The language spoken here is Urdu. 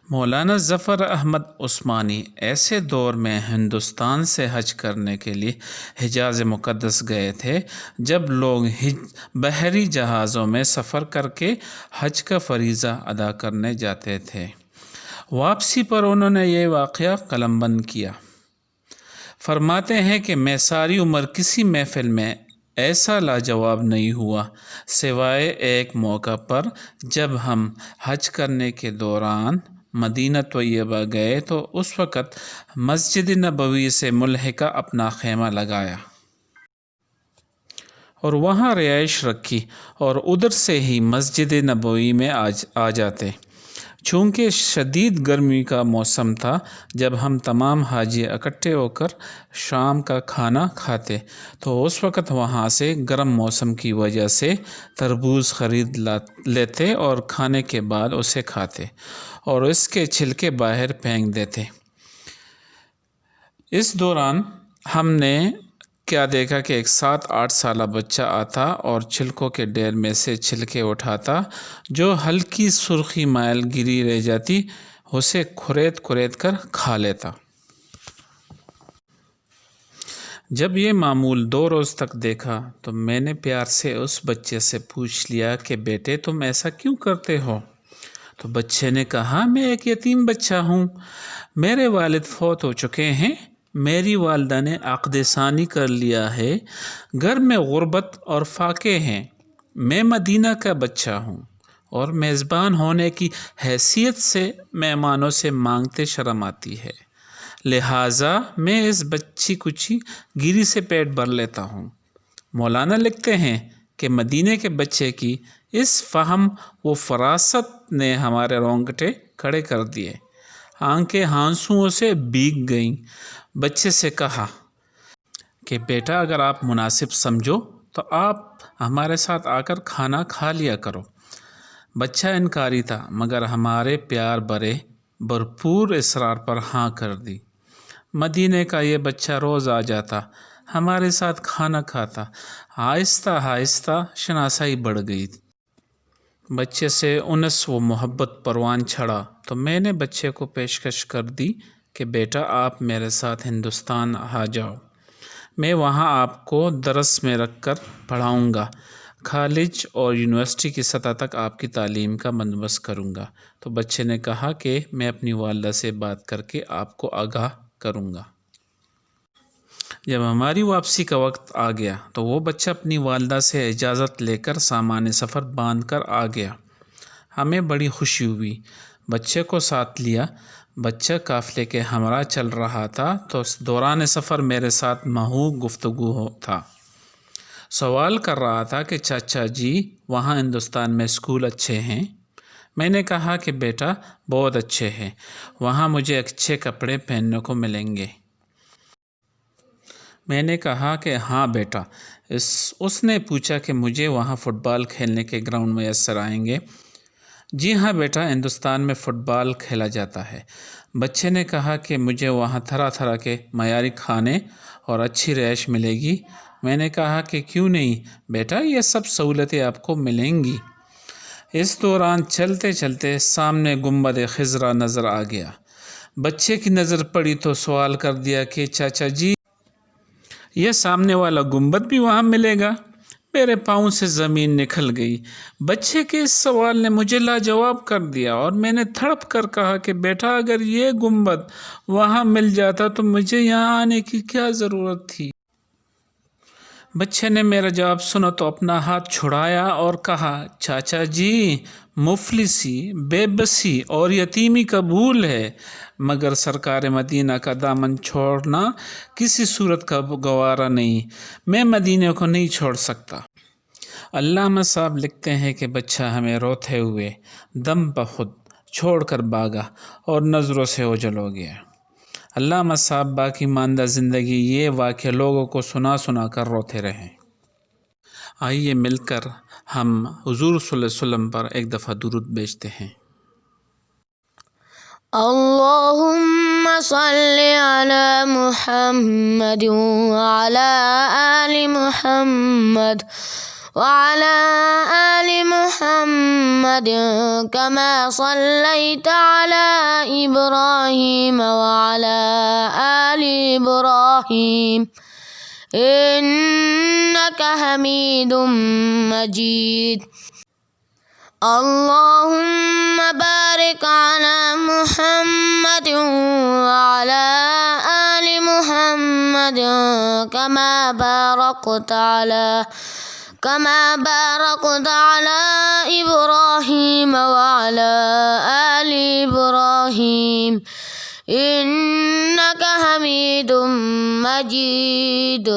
مولانا ظفر احمد عثمانی ایسے دور میں ہندوستان سے حج کرنے کے لیے حجاز مقدس گئے تھے جب لوگ بحری جہازوں میں سفر کر کے حج کا فریضہ ادا کرنے جاتے تھے۔ واپسی پر انہوں نے یہ واقعہ قلم بند کیا۔ فرماتے ہیں کہ میں ساری عمر کسی محفل میں ایسا لاجواب نہیں ہوا سوائے ایک موقع پر جب ہم حج کرنے کے دوران مدینہ طیبہ گئے تو اس وقت مسجد نبوی سے ملحقہ اپنا خیمہ لگایا اور وہاں رہائش رکھی اور ادھر سے ہی مسجد نبوی میں آ جاتے۔ چونکہ شدید گرمی کا موسم تھا جب ہم تمام حاجی اکٹھے ہو کر شام کا کھانا کھاتے تو اس وقت وہاں سے گرم موسم کی وجہ سے تربوز خرید لیتے اور کھانے کے بعد اسے کھاتے اور اس کے چھلکے باہر پھینک دیتے۔ اس دوران ہم نے کیا دیکھا کہ ایک 7-8 سالہ بچہ آتا اور چھلکوں کے ڈھیر میں سے چھلکے اٹھاتا، جو ہلکی سرخی مائل گری رہ جاتی اسے کھرید کر کھا لیتا۔ جب یہ معمول 2 روز تک دیکھا تو میں نے پیار سے اس بچے سے پوچھ لیا کہ بیٹے تم ایسا کیوں کرتے ہو؟ تو بچے نے کہا میں ایک یتیم بچہ ہوں، میرے والد فوت ہو چکے ہیں، میری والدہ نے عقد ثانی کر لیا ہے، گھر میں غربت اور فاقے ہیں، میں مدینہ کا بچہ ہوں اور میزبان ہونے کی حیثیت سے مہمانوں سے مانگتے شرم آتی ہے، لہٰذا میں اس بچی کچی گیری سے پیٹ بھر لیتا ہوں۔ مولانا لکھتے ہیں کہ مدینے کے بچے کی اس فہم و فراست نے ہمارے رونگٹے کھڑے کر دیے، آنکھیں آنسوؤں سے بھیگ گئیں۔ بچے سے کہا کہ بیٹا اگر آپ مناسب سمجھو تو آپ ہمارے ساتھ آ کر کھانا کھا لیا کرو۔ بچہ انکاری تھا مگر ہمارے پیار بھرپور اصرار پر ہاں کر دی۔ مدینے کا یہ بچہ روز آ جاتا، ہمارے ساتھ کھانا کھاتا، آہستہ آہستہ شناسائی بڑھ گئی۔ بچے سے انس و محبت پروان چڑھا تو میں نے بچے کو پیشکش کر دی کہ بیٹا آپ میرے ساتھ ہندوستان آ جاؤ، میں وہاں آپ کو درس میں رکھ کر پڑھاؤں گا، کالج اور یونیورسٹی کی سطح تک آپ کی تعلیم کا بندوبست کروں گا۔ تو بچے نے کہا کہ میں اپنی والدہ سے بات کر کے آپ کو آگاہ کروں گا۔ جب ہماری واپسی کا وقت آ گیا تو وہ بچہ اپنی والدہ سے اجازت لے کر سامان سفر باندھ کر آ گیا۔ ہمیں بڑی خوشی ہوئی، بچے کو ساتھ لیا۔ بچہ قافلے کے ہمراہ چل رہا تھا تو دوران سفر میرے ساتھ محو گفتگو تھا۔ سوال کر رہا تھا کہ چاچا جی وہاں ہندوستان میں اسکول اچھے ہیں؟ میں نے کہا کہ بیٹا بہت اچھے ہیں، وہاں مجھے اچھے کپڑے پہننے کو ملیں گے۔ میں نے کہا کہ ہاں بیٹا۔ اس نے پوچھا کہ مجھے وہاں فٹ بال کھیلنے کے گراؤنڈ میسر آئیں گے؟ جی ہاں بیٹا، ہندوستان میں فٹ بال کھیلا جاتا ہے۔ بچے نے کہا کہ مجھے وہاں طرح طرح کے معیاری کھانے اور اچھی رہائش ملے گی؟ میں نے کہا کہ کیوں نہیں بیٹا، یہ سب سہولتیں آپ کو ملیں گی۔ اس دوران چلتے چلتے سامنے گنبد خضرا نظر آ گیا۔ بچے کی نظر پڑی تو سوال کر دیا کہ چاچا جی یہ سامنے والا گنبد بھی وہاں ملے گا؟ میرے پاؤں سے زمین نکل گئی۔ بچے کے اس سوال نے مجھے لاجواب کر دیا اور میں نے تڑپ کر کہا کہ بیٹا اگر یہ گنبد وہاں مل جاتا تو مجھے یہاں آنے کی کیا ضرورت تھی؟ بچے نے میرا جواب سنا تو اپنا ہاتھ چھڑایا اور کہا چاچا جی مفلسی، بے بسی اور یتیمی قبول ہے مگر سرکار مدینہ کا دامن چھوڑنا کسی صورت کا گوارا نہیں، میں مدینہ کو نہیں چھوڑ سکتا۔ علامہ صاحب لکھتے ہیں کہ بچہ ہمیں روتے ہوئے دم بخود چھوڑ کر بھاگا اور نظروں سے اوجھل ہو گیا۔ علامہ صاحب باقی ماندہ زندگی یہ واقعہ لوگوں کو سنا کر روتے رہے۔ آئیے مل کر ہم حضور صلی اللہ علیہ وسلم پر ایک دفعہ درود بھیجتے ہیں۔ اللہم صلی علی محمد وعلی آل محمد وعلى آل محمد كما صليت على إبراهيم وعلى آل إبراهيم إنك حميد مجيد اللهم بارك على محمد وعلى آل محمد كما باركت على إبراهيم وعلى آل إبراهيم إنك حميد مجيد